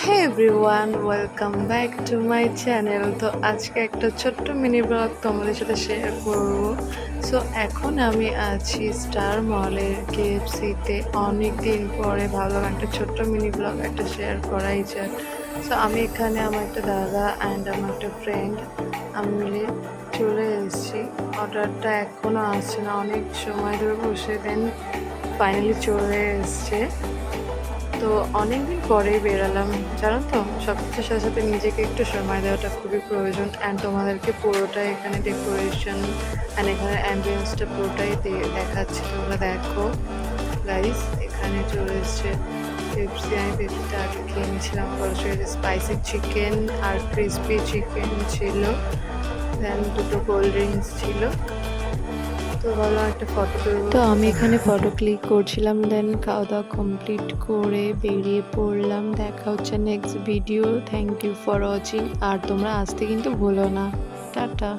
Hey everyone, welcome back to my channel. তো আজকে একটা ছোট্ট মিনি ব্লগ তোমাদের সাথে শেয়ার করব। সো এখন আমি আছি স্টার মলের KFC-তে। অনেক দিন পরে ভাবলাম একটা ছোট্ট মিনি ব্লগ একটা শেয়ার করাই যায়। সো আমি এখানে আমার একটা দাদা অ্যান্ড আমার একটা ফ্রেন্ড আমি মিলে চলে এসেছি। অর্ডারটা এখনও আসছে না, অনেক সময় ধরে বসে দেন ফাইনালি চলে এসছে। তো অনেকদিন পরেই বেরালাম, জানো তো সব কিছুর সাথে সাথে নিজেকে একটু সময় দেওয়াটা খুবই প্রয়োজন। অ্যান্ড তোমাদেরকে পুরোটাই এখানে ডেকোরেশন অ্যান্ড এখানে অ্যাম্বিয়েন্সটা পুরোটাই দেখাচ্ছি, তোমরা দেখো গাইস। এখানে চলে এসছে পেপসি। আমি পেপসিটা আগে খেয়ে নিয়েছিলাম, বলছো স্পাইসি চিকেন আর ক্রিসপি চিকেন ছিল, দেন দুটো কোল্ড ড্রিঙ্কস ছিল। তো ভাবলাম একটা ফটো তুলবো, তো আমি এখানে ফটো ক্লিক করছিলাম। দেন খাওয়া দাওয়া কমপ্লিট করে বেরিয়ে পড়লাম। দেখা হচ্ছে next video. Thank you for watching. আর তোমরা আসতে কিন্তু ভুলো না। টাটা।